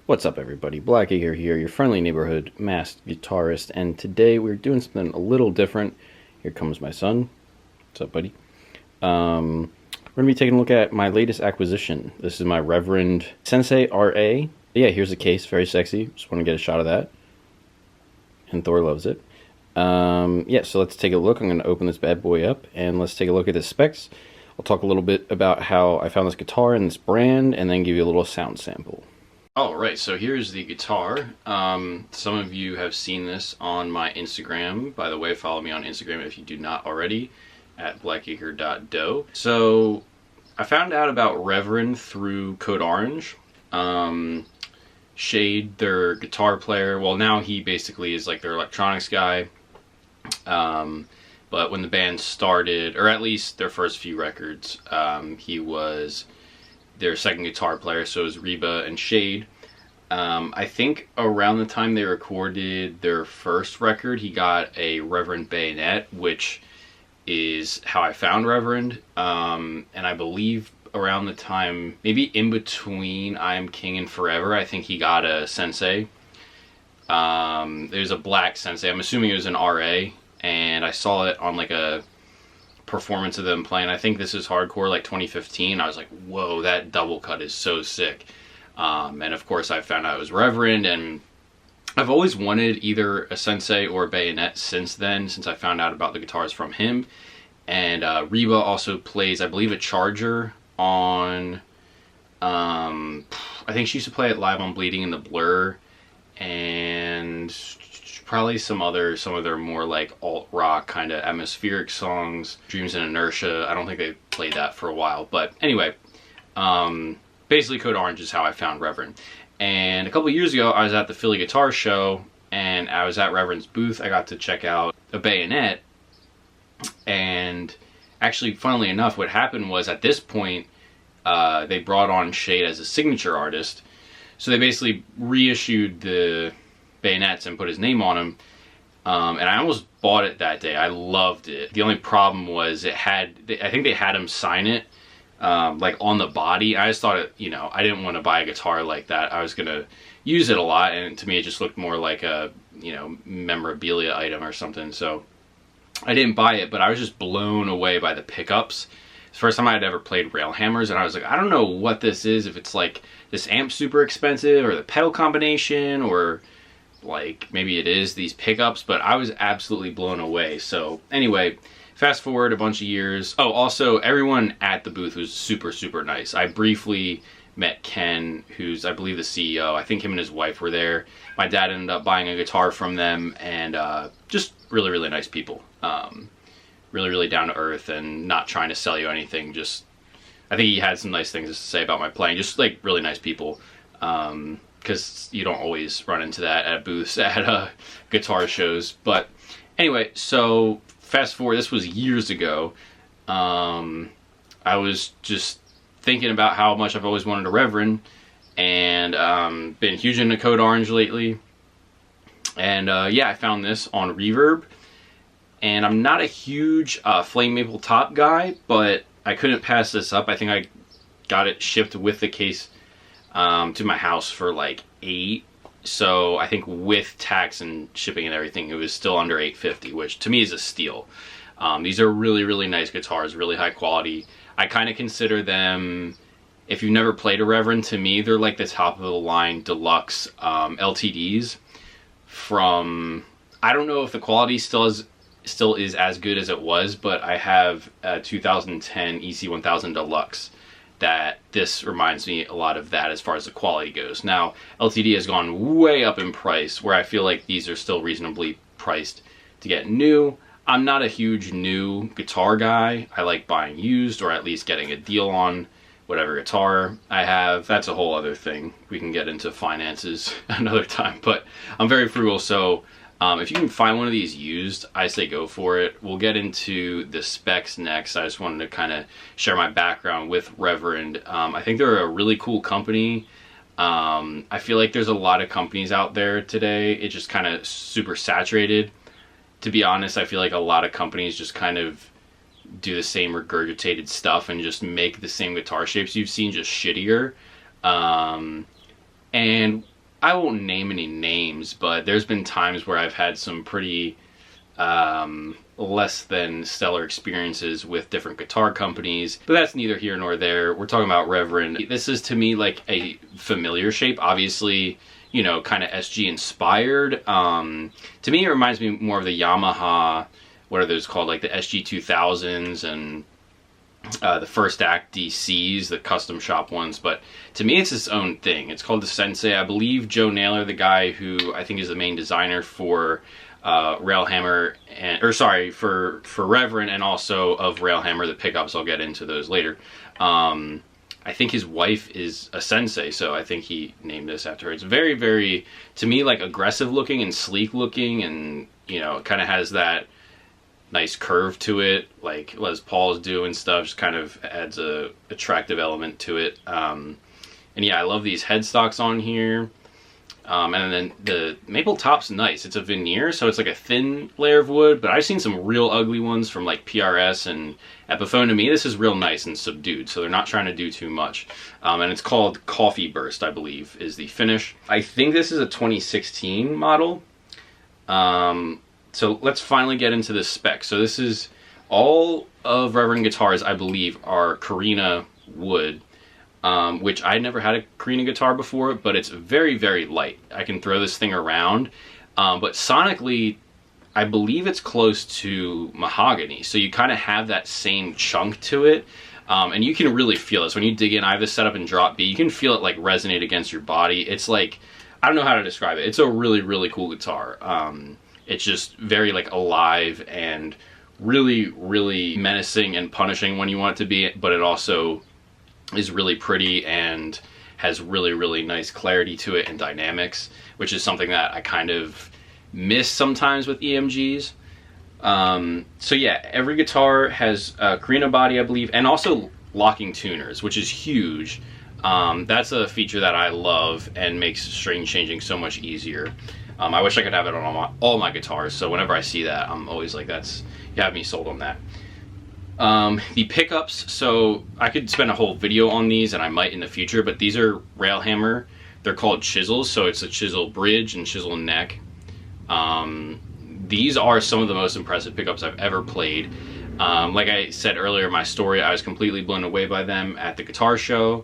What's up, everybody? Blackacre here, your friendly neighborhood masked guitarist, and today we're doing something a little different. Here comes my son. What's up, buddy? We're going to be taking a look at my latest acquisition. This is my Reverend Sensei RA. Yeah, here's the case, very sexy. Just want to get a shot of that. And Thor loves it. Yeah, so let's take a look. I'm going to open this bad boy up, and let's take a look at the specs. I'll talk a little bit about how I found this guitar and this brand, and then give you a little sound sample. Alright, so here's the guitar. Some of you have seen this on my Instagram. By the way, follow me on Instagram if you do not already, at blackacre.do. So, I found out about Reverend through Code Orange. Shade, their guitar player, well, now he basically is like their electronics guy. But when the band started, or at least their first few records, he was their second guitar player, so it was Reba and Shade. I think around the time they recorded their first record, he got a Reverend bayonet, which is how I found Reverend. And I believe around the time, maybe in between I Am King and Forever, I think he got a Sensei. There's a black Sensei, I'm assuming it was an RA, and I saw it on like a performance of them playing. I think This Is Hardcore, like 2015. I was like, whoa, that double cut is so sick. And of course I found out it was Reverend, and I've always wanted either a Sensei or a bayonet since then, since I found out about the guitars from him. And Reba also plays, I believe, a Charger on, I think she used to play it live on Bleeding in the Blur, and probably some of their more like alt-rock kind of atmospheric songs. Dreams and Inertia, I don't think they played that for a while, but anyway, basically Code Orange is how I found Reverend. And a couple years ago I was at the Philly Guitar Show, and I was at Reverend's booth. I got to check out a bayonet, and actually, funnily enough, what happened was at this point they brought on Shade as a signature artist, so they basically reissued the bayonets and put his name on them, and I almost bought it that day. I loved it. The only problem was I think they had him sign it like on the body. I just thought it, I didn't want to buy a guitar like that. I was gonna use it a lot, and to me it just looked more like a memorabilia item or something, so I didn't buy it. But I was just blown away by the pickups. It's the first time I had ever played rail hammers, and I was like, I don't know what this is, if it's like this amp's super expensive, or the pedal combination, or like maybe it is these pickups, but I was absolutely blown away. So anyway, fast forward a bunch of years. Oh, also everyone at the booth was super, super nice. I briefly met Ken, who's I believe the CEO. I think him and his wife were there. My dad ended up buying a guitar from them, and just really, really nice people. Really, really down to earth and not trying to sell you anything. Just, I think he had some nice things to say about my playing. Just like really nice people. Because you don't always run into that at booths at guitar shows. But anyway, so fast forward, this was years ago. I was just thinking about how much I've always wanted a Reverend, and been huge into Code Orange lately. And yeah, I found this on Reverb, and I'm not a huge flame maple top guy, but I couldn't pass this up. I think I got it shipped with the case to my house for like $8, so I think with tax and shipping and everything it was still under $8.50, which to me is a steal. These are really, really nice guitars, really high quality. I kind of consider them, if you've never played a Reverend, to me they're like the top of the line deluxe LTDs from, I don't know if the quality still is as good as it was, but I have a 2010 EC1000 Deluxe that this reminds me a lot of that as far as the quality goes. Now, LTD has gone way up in price, where I feel like these are still reasonably priced to get new. I'm not a huge new guitar guy. I like buying used, or at least getting a deal on whatever guitar I have. That's a whole other thing. We can get into finances another time, but I'm very frugal, so if you can find one of these used, I say go for it. We'll get into the specs next. I just wanted to kind of share my background with Reverend. I think they're a really cool company. I feel like there's a lot of companies out there today. It's just kind of super saturated. To be honest, I feel like a lot of companies just kind of do the same regurgitated stuff and just make the same guitar shapes you've seen, just shittier. And I won't name any names, but there's been times where I've had some pretty less than stellar experiences with different guitar companies, but that's neither here nor there. We're talking about Reverend. This is to me like a familiar shape, obviously, you know, kind of SG inspired. To me, it reminds me more of the Yamaha, what are those called, like the SG 2000s and the First Act DCs, the custom shop ones, but to me it's its own thing. It's called the Sensei. I believe Joe Naylor, the guy who I think is the main designer for Railhammer, and for Reverend, and also of Railhammer, the pickups. I'll get into those later. I think his wife is a Sensei, so I think he named this after her. It's very, very, to me, like aggressive looking and sleek looking, and you know, it kind of has that nice curve to it, like Les Paul's do and stuff. Just kind of adds a attractive element to it. And yeah, I love these headstocks on here. And then the maple top's nice. It's a veneer, so it's like a thin layer of wood, but I've seen some real ugly ones from like PRS and Epiphone. To me, this is real nice and subdued, so they're not trying to do too much. And it's called Coffee Burst, I believe, is the finish. I think this is a 2016 model. So let's finally get into the spec. So this is all of Reverend guitars, I believe, are Carina wood. Which I never had a Carina guitar before, but it's very, very light. I can throw this thing around, but sonically, I believe it's close to mahogany. So you kind of have that same chunk to it, and you can really feel this. When you dig in, I have this set up in drop B, you can feel it like resonate against your body. It's like, I don't know how to describe it. It's a really, really cool guitar. It's just very like alive and really, really menacing and punishing when you want it to be, but it also is really pretty and has really, really nice clarity to it and dynamics, which is something that I kind of miss sometimes with EMGs. So yeah, every guitar has a Carina body, I believe, and also locking tuners, which is huge. That's a feature that I love and makes string changing so much easier. I wish I could have it on all my guitars, so whenever I see that, I'm always like, you have me sold on that. The pickups, so I could spend a whole video on these, and I might in the future, but these are Railhammer. They're called chisels, so it's a chisel bridge and chisel neck. These are some of the most impressive pickups I've ever played. Like I said earlier in my story, I was completely blown away by them at the guitar show.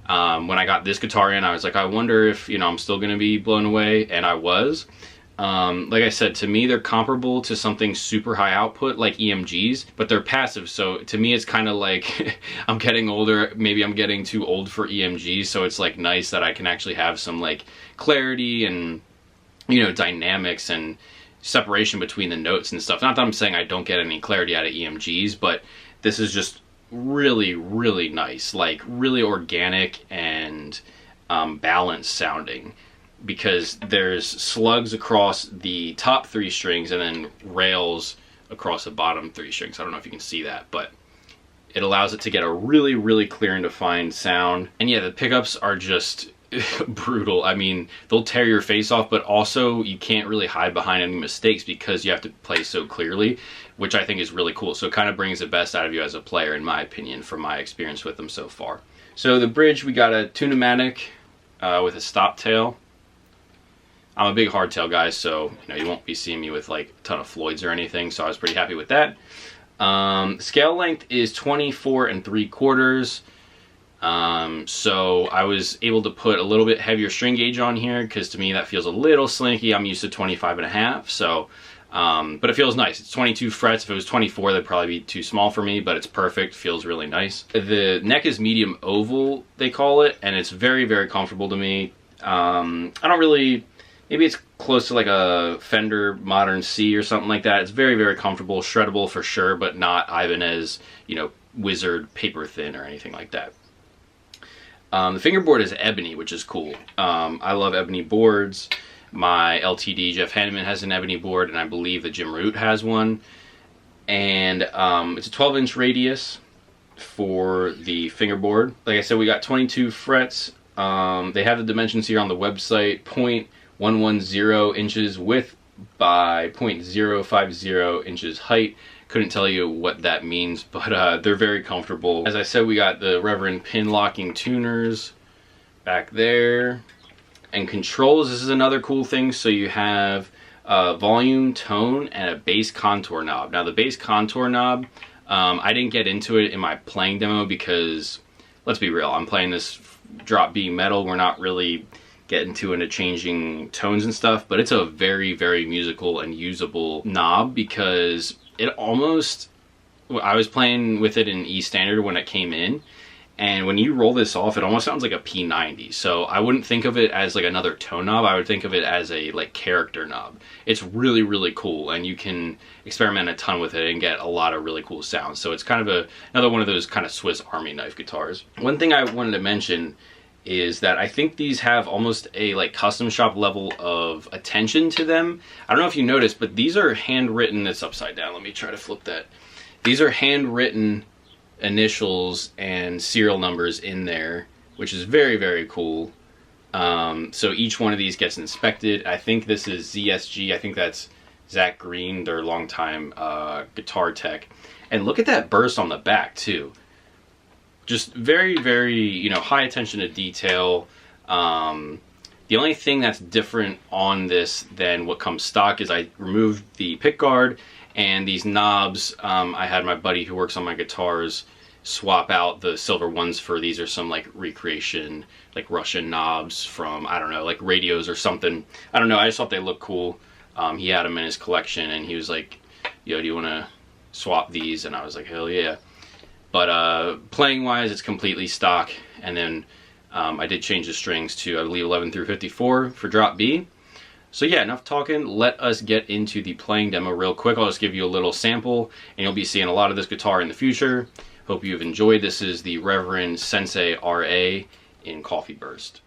When I got this guitar in, I was like, I wonder if, you know, I'm still going to be blown away, and I was. Like I said, to me, they're comparable to something super high output like EMGs, but they're passive. So to me, it's kind of like I'm getting older. Maybe I'm getting too old for EMGs. So it's like nice that I can actually have some like clarity and, you know, dynamics and separation between the notes and stuff. Not that I'm saying I don't get any clarity out of EMGs, but this is just really, really nice, like really organic and balanced sounding, because there's slugs across the top 3 strings and then rails across the bottom 3 strings. I don't know if you can see that, but it allows it to get a really, really clear and defined sound. And yeah, the pickups are just brutal. I mean, they'll tear your face off, but also you can't really hide behind any mistakes because you have to play so clearly, which I think is really cool. So it kind of brings the best out of you as a player, in my opinion, from my experience with them so far. So the bridge, we got a Tune-o-matic with a stop tail. I'm a big hardtail guy, so you know, you won't be seeing me with like a ton of Floyds or anything, so I was pretty happy with that. Scale length is 24 3/4. So I was able to put a little bit heavier string gauge on here, because to me that feels a little slinky. I'm used to 25.5, so but it feels nice. It's 22 frets. If it was 24, that'd probably be too small for me, but it's perfect. Feels really nice. The neck is medium oval, they call it, and it's very, very comfortable to me. I don't really, maybe it's close to like a Fender Modern C or something like that. It's very, very comfortable, shreddable for sure, but not Ibanez, you know, Wizard paper thin or anything like that. The fingerboard is ebony, which is cool. I love ebony boards. My LTD Jeff Hanneman has an ebony board, and I believe that Jim Root has one. And it's a 12-inch radius for the fingerboard. Like I said, we got 22 frets. They have the dimensions here on the website: 0.110 inches width by 0.050 inches height. Couldn't tell you what that means, but they're very comfortable. As I said, we got the Reverend pin locking tuners back there. And controls, this is another cool thing. So you have volume, tone, and a bass contour knob. Now the bass contour knob, I didn't get into it in my playing demo because, let's be real, I'm playing this drop B metal. We're not really getting into changing tones and stuff, but it's a very, very musical and usable knob because it almost, I was playing with it in E standard when it came in, and when you roll this off, it almost sounds like a P90. So I wouldn't think of it as like another tone knob. I would think of it as a like character knob. It's really, really cool, and you can experiment a ton with it and get a lot of really cool sounds. So it's kind of another one of those kind of Swiss Army knife guitars. One thing I wanted to mention is that I think these have almost a like custom shop level of attention to them. I don't know if you noticed, but these are handwritten. It's upside down. Let me try to flip that. These are handwritten initials and serial numbers in there, which is very, very cool. So each one of these gets inspected. I think this is ZSG. I think that's Zach Green, their longtime guitar tech. And look at that burst on the back too. Just very, very, you know, high attention to detail. The only thing that's different on this than what comes stock is I removed the pick guard and these knobs. I had my buddy who works on my guitars swap out the silver ones for these are some like recreation, like Russian knobs from, I don't know, like radios or something. I don't know, I just thought they looked cool. He had them in his collection and he was like, yo, do you want to swap these? And I was like, hell yeah. But playing wise, it's completely stock. And then I did change the strings to, I believe, 11 through 54 for drop B. So yeah, enough talking. Let us get into the playing demo real quick. I'll just give you a little sample and you'll be seeing a lot of this guitar in the future. Hope you've enjoyed. This is the Reverend Sensei RA in Coffee Burst.